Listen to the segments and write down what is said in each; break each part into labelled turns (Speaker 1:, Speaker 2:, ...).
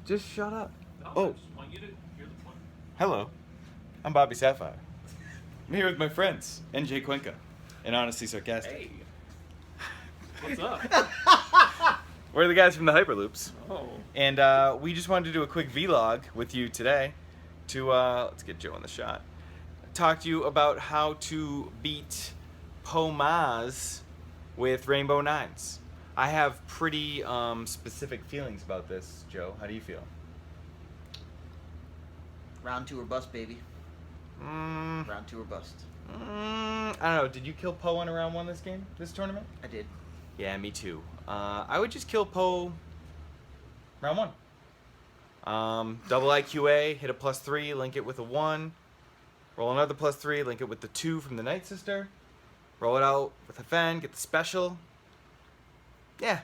Speaker 1: Just shut up.
Speaker 2: No, I
Speaker 1: Oh,
Speaker 2: just want you to hear the point.
Speaker 1: hello. I'm Bobby Sapphire. I'm here with my friends, NJ Cuenca, and Honestly Sarcastic.
Speaker 2: Hey. What's up?
Speaker 1: We're the guys from the Hyperloops.
Speaker 2: Oh.
Speaker 1: And we just wanted to do a quick vlog with you today to, let's get Joe in the shot, talk to you about how to beat Poe Maz with Rainbow Nines. I have pretty specific feelings about this, Joe. How do you feel?
Speaker 3: Round 2 or bust, baby. Round 2 or bust.
Speaker 1: I don't know. Did you kill Poe in round 1 this tournament?
Speaker 3: I did.
Speaker 1: Yeah, me too. I would just kill Poe round 1. Double IQA, hit a +3, link it with a 1. Roll another +3, link it with the 2 from the Night Sister. Roll it out with a Fen, get the special. Yeah.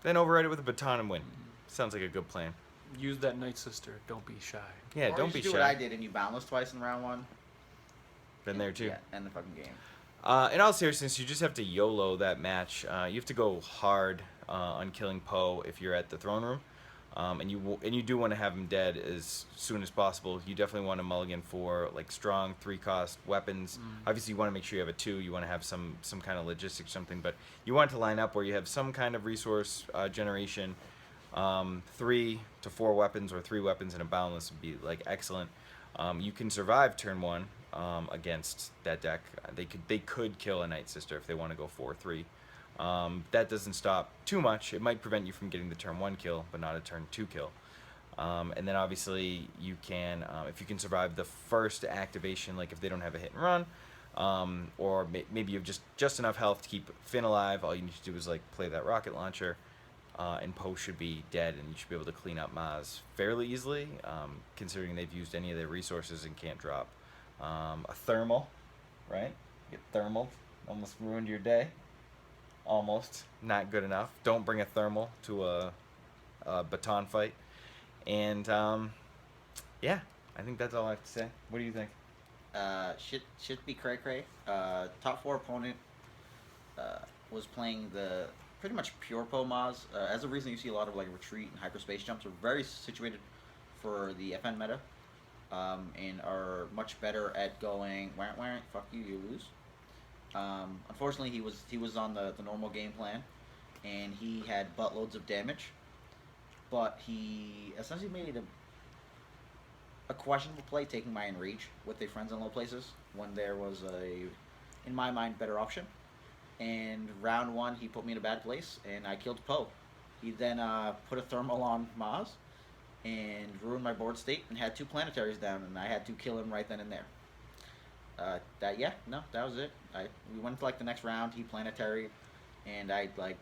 Speaker 1: Then override it with a baton and win. Sounds like a good plan.
Speaker 2: Use that Night Sister. Don't be shy.
Speaker 1: Yeah,
Speaker 3: Or
Speaker 1: don't
Speaker 3: you
Speaker 1: be
Speaker 3: should do
Speaker 1: shy.
Speaker 3: what I did and you boundless twice in round 1.
Speaker 1: Been there too.
Speaker 3: Yeah, end the fucking game.
Speaker 1: In all seriousness, you just have to YOLO that match. You have to go hard on killing Poe if you're at the throne room, and you do want to have him dead as soon as possible. You definitely want to mulligan for like strong 3-cost weapons. Obviously, you want to make sure you have a 2. You want to have some kind of logistics or something, but you want it to line up where you have some kind of resource generation. 3 to 4 weapons or 3 weapons and a boundless would be like excellent. You can survive turn 1 against that deck. They could kill a Night Sister if they want to go 4-3. That doesn't stop too much. It might prevent you from getting the turn 1 kill, but not a turn 2 kill. And then obviously you can, if you can survive the first activation, like if they don't have a hit and run, or maybe you have just enough health to keep Finn alive, all you need to do is like play that rocket launcher. And Poe should be dead, and you should be able to clean up Maz fairly easily, considering they've used any of their resources and can't drop. A thermal, right? Get thermaled. Almost ruined your day. Almost. Not good enough. Don't bring a thermal to a baton fight. And, yeah, I think that's all I have to say. What do you think?
Speaker 3: Shit be cray cray. Top 4 opponent was playing the pretty much pure Poe Maz. As a reason, you see a lot of like retreat and hyperspace jumps are very situated for the FN meta, and are much better at going wah, wah, fuck you, you lose. Unfortunately, he was on the normal game plan, and he had buttloads of damage, but he essentially made a questionable play taking my Enrage with their friends in low places when there was in my mind, better option. And round 1, he put me in a bad place, and I killed Poe. He then put a thermal on Maz, and ruined my board state, and had 2 planetaries down, and I had to kill him right then and there. That was it. We went to like the next round. He planetary, and I like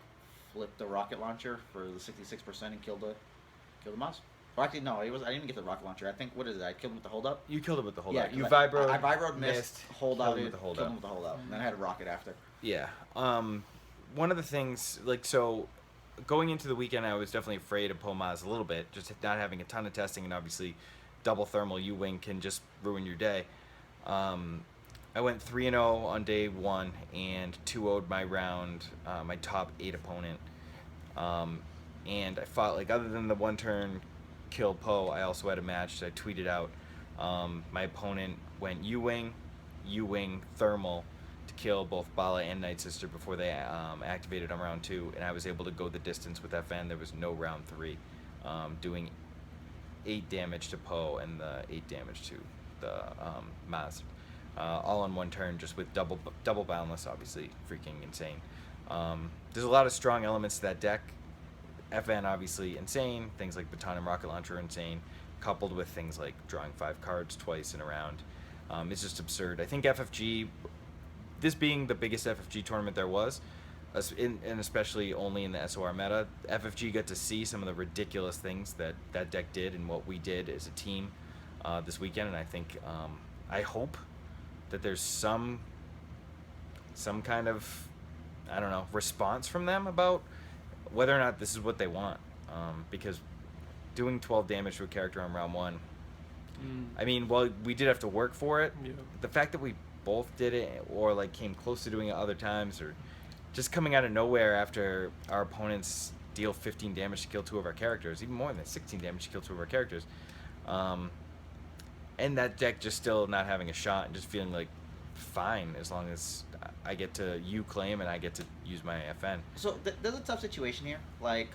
Speaker 3: flipped the rocket launcher for the 66% and killed the Maz. Well, actually, no, I didn't get the rocket launcher. I think, what is it? I killed him with the holdup.
Speaker 1: You killed him with the holdout.
Speaker 3: Yeah,
Speaker 1: You
Speaker 3: 'cause
Speaker 1: vibroed.
Speaker 3: I vibroed, missed, hold out,
Speaker 1: killed him with the
Speaker 3: killed
Speaker 1: holdout.
Speaker 3: him with the holdout. And then I had a rocket after.
Speaker 1: Yeah. One of the things, like, so going into the weekend, I was definitely afraid of Poe Maz a little bit, just not having a ton of testing, and obviously double thermal U-Wing can just ruin your day. I went 3-0 on day 1 and 2-0'd my round, my top 8 opponent. And I fought, like, other than the 1 turn kill Poe, I also had a match that I tweeted out. My opponent went U-Wing, thermal, to kill both Bala and Night Sister before they activated on round 2, and I was able to go the distance with FN. There was no round 3, doing 8 damage to Poe and the 8 damage to the Maz, all in 1 turn, just with double boundless. Obviously, freaking insane. There's a lot of strong elements to that deck. FN obviously insane. Things like baton and rocket launcher are insane, coupled with things like drawing 5 cards twice in a round. It's just absurd. I think FFG, this being the biggest FFG tournament there was, and especially only in the SOR meta, FFG got to see some of the ridiculous things that deck did and what we did as a team this weekend. And I think, I hope that there's some kind of, I don't know, response from them about whether or not this is what they want. Because doing 12 damage to a character on round 1, I mean, well, we did have to work for it.
Speaker 2: Yeah.
Speaker 1: The fact that we both did it, or like came close to doing it other times, or just coming out of nowhere after our opponents deal 15 damage to kill 2 of our characters, even more than that, 16 damage to kill 2 of our characters. And that deck just still not having a shot and just feeling like fine as long as I get to claim and I get to use my FN.
Speaker 3: So there's a tough situation here. Like,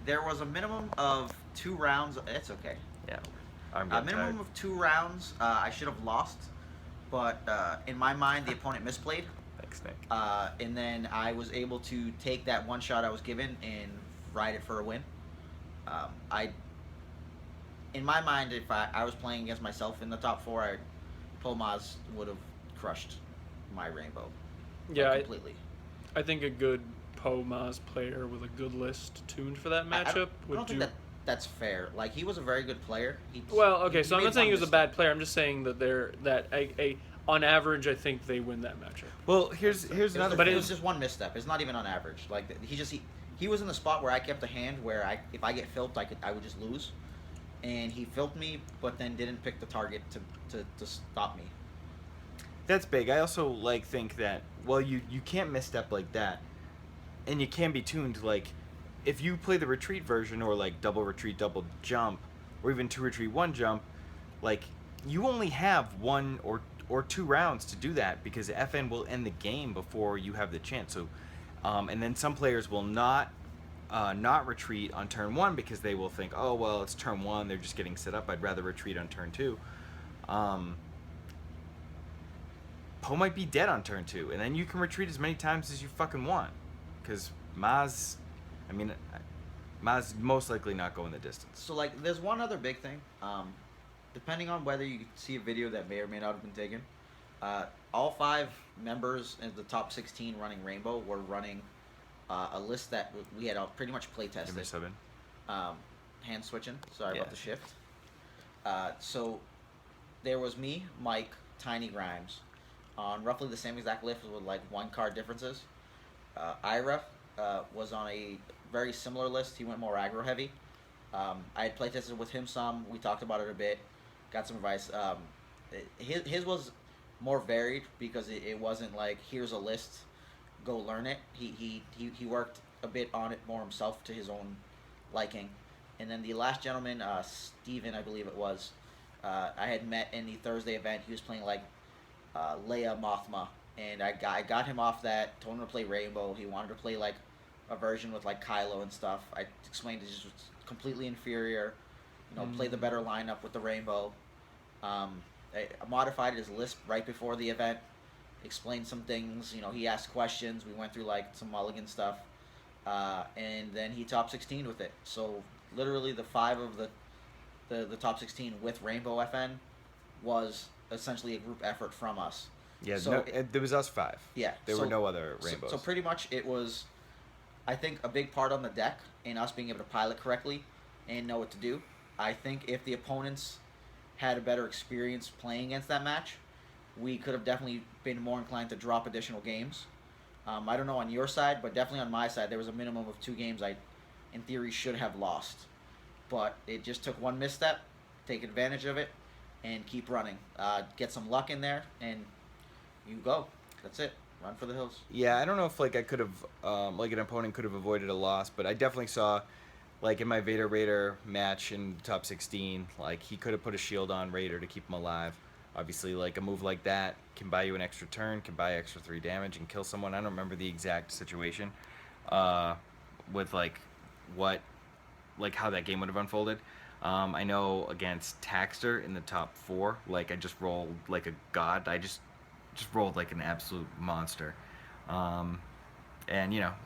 Speaker 3: there was a minimum of 2 rounds. It's okay.
Speaker 1: Yeah, I'm
Speaker 3: A
Speaker 1: getting
Speaker 3: minimum
Speaker 1: tired.
Speaker 3: of 2 rounds. I should have lost, but in my mind, the opponent misplayed.
Speaker 1: Thanks, Nick.
Speaker 3: And then I was able to take that one shot I was given and ride it for a win. In my mind, if I was playing against myself in the top 4, Poe Maz would have crushed my rainbow.
Speaker 2: Yeah,
Speaker 3: Completely.
Speaker 2: I think a good Poe Maz player with a good list tuned for that
Speaker 3: I
Speaker 2: matchup
Speaker 3: don't
Speaker 2: would
Speaker 3: think
Speaker 2: do.
Speaker 3: that's fair. Like, he was a very good player.
Speaker 2: Well, okay, so I'm
Speaker 3: made
Speaker 2: not saying he
Speaker 3: one
Speaker 2: was a bad player. I'm just saying that on average, I think they win that matchup.
Speaker 1: Well, here's another.
Speaker 2: But
Speaker 3: It
Speaker 2: it
Speaker 3: was
Speaker 2: is-
Speaker 3: just one misstep. It's not even on average. Like, he was in the spot where I kept a hand where if I get filped, I would just lose. And he filped me, but then didn't pick the target to stop me.
Speaker 1: That's big. I also think that you can't misstep like that, and you can be tuned like if you play the retreat version or like double retreat, double jump, or even 2 retreat, 1 jump, like you only have 1 or 2 rounds to do that because FN will end the game before you have the chance. So, and then some players will not retreat on turn 1 because they will think, oh well, it's turn 1, they're just getting set up. I'd rather retreat on turn 2. Poe might be dead on turn 2, and then you can retreat as many times as you fucking want, because Maz most likely not going the distance.
Speaker 3: So, like, there's one other big thing. Depending on whether you see a video that may or may not have been taken, all 5 members in the top 16 running Rainbow were running a list that we had pretty much play
Speaker 1: Give me
Speaker 3: tested.
Speaker 1: 7.
Speaker 3: Hand switching. Sorry
Speaker 1: Yeah.
Speaker 3: about the shift. So there was me, Mike, Tiny Grimes, on roughly the same exact list with like 1 card differences. Ira was on a very similar list. He went more aggro heavy. I had play tested with him some. We talked about it a bit. Got some advice. His was more varied because it wasn't like here's a list, go learn it. He worked a bit on it more himself to his own liking. And then the last gentleman, Steven, I believe it was, I had met in the Thursday event. He was playing like Leia Mothma, and I got him off that. Told him to play Rainbow. He wanted to play like a version with like Kylo and stuff. I explained it just was completely inferior. Play the better lineup with the Rainbow. I modified his list right before the event. Explained some things. He asked questions. We went through like some mulligan stuff, and then he top 16 with it. So literally the 5 of the top 16 with Rainbow FN was essentially a group effort from us.
Speaker 1: Yeah,
Speaker 3: So
Speaker 1: there was us 5.
Speaker 3: Yeah.
Speaker 1: There were no other
Speaker 3: so-
Speaker 1: rainbows.
Speaker 3: So pretty much it was, I think, a big part on the deck in us being able to pilot correctly and know what to do. I think if the opponents had a better experience playing against that match, we could have definitely been more inclined to drop additional games. I don't know on your side, but definitely on my side, there was a minimum of 2 games I, in theory, should have lost. But it just took one misstep, take advantage of it, and keep running. Get some luck in there, and you go. That's it. Run for the hills.
Speaker 1: Yeah, I don't know if I could have an opponent could have avoided a loss, but I definitely saw in my Vader Raider match in top 16, he could have put a shield on Raider to keep him alive. Obviously, a move like that can buy you an extra turn, can buy extra 3 damage and kill someone. I don't remember the exact situation with how that game would have unfolded. I know against Taxter in the top 4, I just rolled like a god. I just rolled like an absolute monster. And,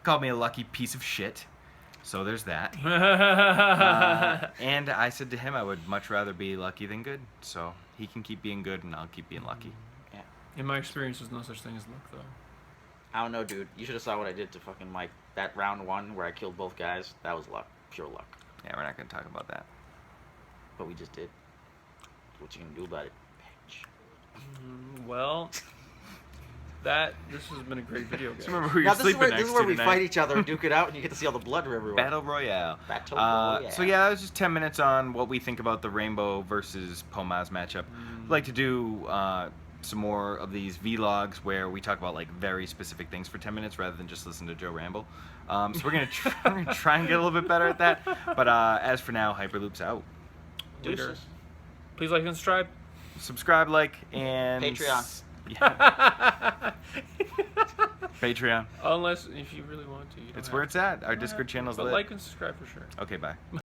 Speaker 1: called me a lucky piece of shit. So there's that. And I said to him I would much rather be lucky than good. So he can keep being good and I'll keep being lucky.
Speaker 3: Yeah.
Speaker 2: In my experience, there's no such thing as luck, though.
Speaker 3: I don't know, dude. You should have saw what I did to fucking Mike. That round 1 where I killed both guys, that was luck. Pure luck.
Speaker 1: Yeah, we're not going to talk about that.
Speaker 3: But we just did. What you gonna do about it, bitch?
Speaker 2: Well, this has been a great video, guys.
Speaker 1: Just remember who you're
Speaker 3: Now this is
Speaker 1: sleeping
Speaker 3: where,
Speaker 1: next
Speaker 3: this is where
Speaker 1: to
Speaker 3: we
Speaker 1: tonight.
Speaker 3: fight each other and duke it out, and you get to see all the blood everywhere.
Speaker 1: Battle Royale.
Speaker 3: Battle Royale.
Speaker 1: So yeah, that was just 10 minutes on what we think about the Rainbow versus Poe Maz matchup. I'd like to do some more of these vlogs where we talk about like very specific things for 10 minutes rather than just listen to Joe ramble. So we're gonna try and get a little bit better at that. But as for now, Hyperloop's out.
Speaker 2: Later.
Speaker 3: Deuces.
Speaker 2: Please like and subscribe.
Speaker 1: Subscribe, like, and
Speaker 3: Patreon.
Speaker 1: Yeah. Patreon.
Speaker 2: Unless if you really want to. You don't
Speaker 1: It's
Speaker 2: have
Speaker 1: where
Speaker 2: to.
Speaker 1: it's at. Our
Speaker 2: You don't
Speaker 1: Discord
Speaker 2: have to,
Speaker 1: channel's
Speaker 2: but
Speaker 1: lit.
Speaker 2: like and subscribe for sure.
Speaker 1: Okay, bye.